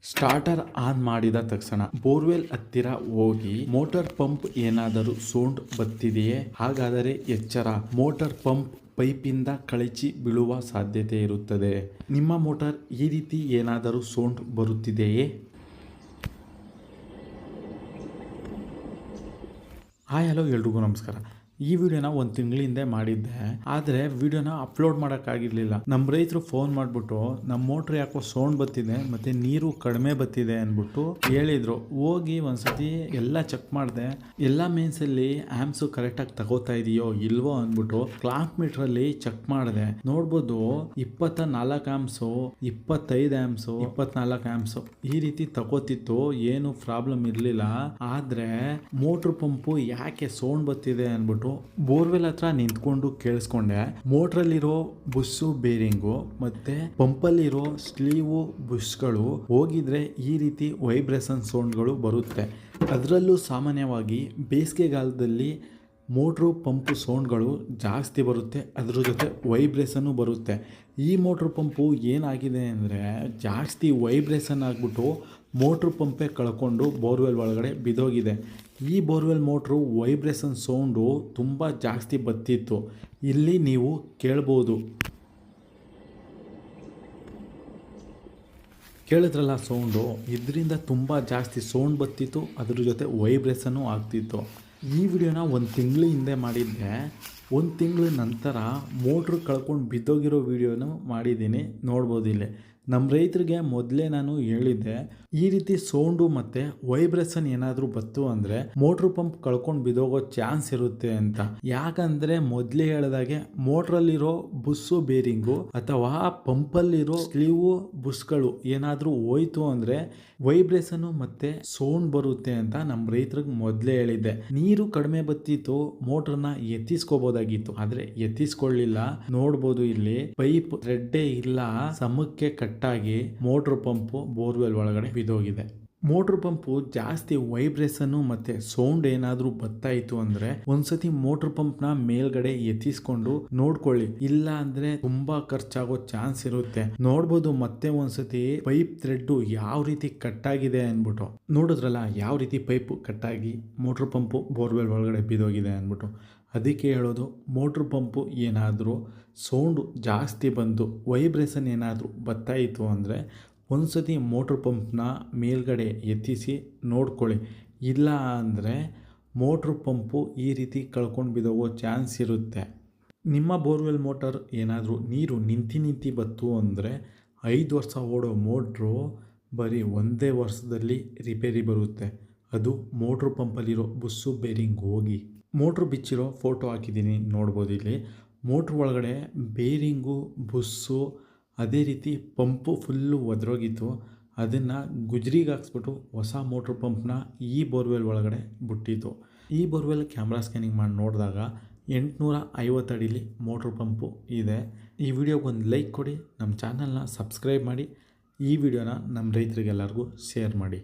Starter on ಮಾಡಿದ ತಕ್ಷಣ borewell ಹತ್ತಿರ ಹೋಗಿ ಮೋಟಾರ್ ಪಂಪ್ ಏನಾದರೂ ಸೌಂಡ್ ಬರ್ತಿದೆಯೇ? ಹಾಗಾದರೆ ಎಚ್ಚರ, ಮೋಟಾರ್ ಪಂಪ್ ಪೈಪಿಂದ ಕಳಚಿ ಬೀಳುವ ಸಾಧ್ಯತೆ ಇರುತ್ತದೆ. ನಿಮ್ಮ ಮೋಟಾರ್ ಈ ರೀತಿ ಏನಾದರೂ ಸೌಂಡ್ ಬರುತ್ತಿದೆಯೇ? ಹಾಯ್ ಹಲೋ ಎಲ್ರಿಗೂ ನಮಸ್ಕಾರ. ಈ ವಿಡಿಯೋನ ಒಂದು ತಿಂಗಳ ಹಿಂದೆ ಮಾಡಿದ್ದೆ, ಆದರೆ ವಿಡಿಯೋನ ಅಪ್ಲೋಡ್ ಮಾಡೋಕ್ಕಾಗಿರಲಿಲ್ಲ. ನಮ್ಮ ರೈತರು ಫೋನ್ ಮಾಡಿಬಿಟ್ಟು ನಮ್ಮ ಮೋಟ್ರ್ ಯಾಕೋ ಸೌಂಡ್ ಬರ್ತಿದೆ ಮತ್ತು ನೀರು ಕಡಿಮೆ ಬರ್ತಿದೆ ಅಂದ್ಬಿಟ್ಟು ಹೇಳಿದರು. ಹೋಗಿ ಒಂದ್ಸತಿ ಎಲ್ಲ ಚೆಕ್ ಮಾಡಿದೆ, ಎಲ್ಲ ಮೇನ್ಸಲ್ಲಿ ಆ್ಯಮ್ಸು ಕರೆಕ್ಟಾಗಿ ತಗೋತಾ ಇದೆಯೋ ಇಲ್ವೋ ಅಂದ್ಬಿಟ್ಟು ಕ್ಲಾಂಪ್ ಮೀಟ್ರಲ್ಲಿ ಚೆಕ್ ಮಾಡಿದೆ. ನೋಡ್ಬೋದು 24 ಆ್ಯಮ್ಸು, 25 ಆ್ಯಮ್ಸು, 24 ಆ್ಯಮ್ಸು ಈ ರೀತಿ ತಗೋತಿತ್ತು. ಏನು ಪ್ರಾಬ್ಲಮ್ ಇರಲಿಲ್ಲ. ಆದರೆ ಮೋಟ್ರ್ ಪಂಪು ಯಾಕೆ ಸೌಂಡ್ ಬರ್ತಿದೆ ಅಂದ್ಬಿಟ್ಟು ಬೋರ್ವೆಲ್ ಹತ್ರ ನಿಂತ್ಕೊಂಡು ಕೇಳಿಸ್ಕೊಂಡೆ. ಮೋಟ್ರಲ್ಲಿರೋ ಬುಸ್ಸು ಬೇರಿಂಗು ಮತ್ತೆ ಪಂಪಲ್ಲಿರೋ ಸ್ಲೀವು ಬುಷ್ಗಳು ಹೋಗಿದ್ರೆ ಈ ರೀತಿ ವೈಬ್ರೇಷನ್ ಸೌಂಡ್ಗಳು ಬರುತ್ತೆ. ಅದರಲ್ಲೂ ಸಾಮಾನ್ಯವಾಗಿ ಬೇಸಿಗೆಗಾಲದಲ್ಲಿ ಮೋಟ್ರು ಪಂಪು ಸೌಂಡ್ಗಳು ಜಾಸ್ತಿ ಬರುತ್ತೆ, ಅದ್ರ ಜೊತೆ ವೈಬ್ರೇಷನ್ನು ಬರುತ್ತೆ. ಈ ಮೋಟ್ರು ಪಂಪು ಏನಾಗಿದೆ ಅಂದರೆ ಜಾಸ್ತಿ ವೈಬ್ರೇಷನ್ ಆಗಿಬಿಟ್ಟು ಮೋಟ್ರು ಪಂಪೇ ಕಳ್ಕೊಂಡು ಬೋರ್ವೆಲ್ ಒಳಗಡೆ ಬಿದ್ದೋಗಿದೆ. ಈ ಬೋರ್ವೆಲ್ ಮೋಟ್ರು ವೈಬ್ರೇಷನ್ ಸೌಂಡು ತುಂಬ ಜಾಸ್ತಿ ಬರ್ತಿತ್ತು. ಇಲ್ಲಿ ನೀವು ಕೇಳ್ಬೋದು, ಕೇಳಿದ್ರಲ್ಲ ಸೌಂಡು, ಇದರಿಂದ ತುಂಬ ಜಾಸ್ತಿ ಸೌಂಡ್ ಬರ್ತಿತ್ತು, ಅದ್ರ ಜೊತೆ ವೈಬ್ರೇಷನ್ನು ಆಗ್ತಿತ್ತು. ಈ ವಿಡಿಯೋನ ಒಂದು ತಿಂಗಳ ಹಿಂದೆ ಮಾಡಿದ್ದೆ. ಒಂದು ತಿಂಗಳ ನಂತರ ಮೋಟ್ರು ಕಳ್ಕೊಂಡು ಬಿದ್ದೋಗಿರೋ ವಿಡಿಯೋನು ಮಾಡಿದ್ದೀನಿ, ನೋಡ್ಬೋದು ಇಲ್ಲಿ. ನಮ್ಮ ರೈತರಿಗೆ ಮೊದಲೇ ನಾನು ಹೇಳಿದ್ದೆ, ಈ ರೀತಿ ಸೌಂಡು ಮತ್ತು ವೈಬ್ರೇಷನ್ ಏನಾದರೂ ಬಂತು ಅಂದರೆ ಮೋಟ್ರು ಪಂಪ್ ಕಳ್ಕೊಂಡು ಬಿದ್ದೋಗೋ ಚಾನ್ಸ್ ಇರುತ್ತೆ ಅಂತ. ಯಾಕಂದರೆ ಮೊದಲೇ ಹೇಳಿದಾಗೆ ಮೋಟ್ರಲ್ಲಿರೋ ಬುಸ್ಸು ಬೇರಿಂಗು ಅಥವಾ ಪಂಪಲ್ಲಿರೋ ಸ್ಲೀವು ಬುಸ್ಗಳು ಏನಾದರೂ ಹೋಯ್ತು ಅಂದರೆ ವೈಬ್ರೇಷನ್ನು ಮತ್ತು ಸೌಂಡ್ ಬರುತ್ತೆ ಅಂತ ನಮ್ಮ ರೈತರಿಗೆ ಮೊದಲೇ ಹೇಳಿದ್ದೆ. ನೀರು ಕಡಿಮೆ ಬತ್ತಿತ್ತು, ಮೋಟ್ರನ್ನ ಎತ್ತಿಸ್ಕೋಬೋದಾಗಿತ್ತು, ಆದರೆ ಎತ್ತಿಸ್ಕೊಳ್ಳಿಲ್ಲ. ನೋಡ್ಬೋದು ಇಲ್ಲಿ ಪೈಪ್ ಥ್ರೆಡ್ಡೇ ಇಲ್ಲ, ಸಮಕ್ಕೆ ಕಟ್ಟಾಗಿ ಮೋಟ್ರ್ ಪಂಪು ಬೋರ್ವೆಲ್ ಒಳಗಡೆ ಬಿದ್ದೋಗಿದೆ. ಮೋಟ್ರ್ ಪಂಪು ಜಾಸ್ತಿ ವೈಬ್ರೇಷನ್ನು ಮತ್ತು ಸೌಂಡ್ ಏನಾದರೂ ಬರ್ತಾಯಿತ್ತು ಅಂದರೆ ಒಂದ್ಸತಿ ಮೋಟ್ರ್ ಪಂಪ್ನ ಮೇಲ್ಗಡೆ ಎತ್ತಿಸ್ಕೊಂಡು ನೋಡ್ಕೊಳ್ಳಿ, ಇಲ್ಲ ಅಂದರೆ ತುಂಬ ಖರ್ಚಾಗೋ ಚಾನ್ಸ್ ಇರುತ್ತೆ. ನೋಡ್ಬೋದು ಮತ್ತೆ ಒಂದ್ಸತಿ ಪೈಪ್ ಥ್ರೆಡ್ಡು ಯಾವ ರೀತಿ ಕಟ್ಟಾಗಿದೆ ಅಂದ್ಬಿಟ್ಟು. ನೋಡಿದ್ರಲ್ಲ ಯಾವ ರೀತಿ ಪೈಪ್ ಕಟ್ಟಾಗಿ ಮೋಟ್ರ್ ಪಂಪು ಬೋರ್ವೆಲ್ ಒಳಗಡೆ ಬಿದ್ದೋಗಿದೆ ಅಂದ್ಬಿಟ್ಟು. ಅದಕ್ಕೆ ಹೇಳೋದು, ಮೋಟ್ರ್ ಪಂಪು ಏನಾದರೂ ಸೌಂಡು ಜಾಸ್ತಿ ಬಂದು ವೈಬ್ರೇಷನ್ ಏನಾದರೂ ಬರ್ತಾಯಿತ್ತು ಅಂದರೆ ಒಂದ್ಸತಿ ಮೋಟ್ರ್ ಪಂಪ್ನ ಮೇಲ್ಗಡೆ ಎತ್ತಿಸಿ ನೋಡ್ಕೊಳ್ಳಿ. ಇಲ್ಲ ಅಂದರೆ ಮೋಟ್ರ್ ಪಂಪು ಈ ರೀತಿ ಕಳ್ಕೊಂಡು ಬಿದ್ದೋಗೋ ಚಾನ್ಸ್ ಇರುತ್ತೆ. ನಿಮ್ಮ ಬೋರ್ವೆಲ್ ಮೋಟರ್ ಏನಾದರೂ ನೀರು ನಿಂತು ಬತ್ತು ಅಂದರೆ 5 ವರ್ಷ ಓಡೋ ಮೋಟ್ರು ಬರೀ ಒಂದೇ ವರ್ಷದಲ್ಲಿ ರಿಪೇರಿ ಬರುತ್ತೆ. ಅದು ಮೋಟ್ರ್ ಪಂಪಲ್ಲಿರೋ ಬುಸ್ಸು ಬೇರಿಂಗ್ ಹೋಗಿ. ಮೋಟ್ರ್ ಬಿಚ್ಚಿರೋ ಫೋಟೋ ಹಾಕಿದ್ದೀನಿ, ನೋಡ್ಬೋದು ಇಲ್ಲಿ. ಮೋಟ್ರ್ ಒಳಗಡೆ ಬೇರಿಂಗು, ಬುಸ್ಸು, ಅದೇ ರೀತಿ ಪಂಪು ಫುಲ್ಲು ಒದರೋಗಿತ್ತು. ಅದನ್ನು ಗುಜ್ರಿಗೆ ಹಾಕ್ಸ್ಬಿಟ್ಟು ಹೊಸ ಮೋಟ್ರ್ ಪಂಪ್ನ ಈ ಬೋರ್ವೆಲ್ ಒಳಗಡೆ ಬಿಟ್ಟಿತ್ತು. ಈ ಬೋರ್ವೆಲ್ ಕ್ಯಾಮ್ರಾ ಸ್ಕ್ಯಾನಿಂಗ್ ಮಾಡಿ ನೋಡಿದಾಗ 850 ಅಡಿಲಿ ಮೋಟ್ರ್ ಪಂಪು ಇದೆ. ಈ ವಿಡಿಯೋಗೊಂದು ಲೈಕ್ ಕೊಡಿ, ನಮ್ಮ ಚಾನಲ್ನ ಸಬ್ಸ್ಕ್ರೈಬ್ ಮಾಡಿ, ಈ ವಿಡಿಯೋನ ನಮ್ಮ ರೈತರಿಗೆಲ್ಲರಿಗೂ ಶೇರ್ ಮಾಡಿ.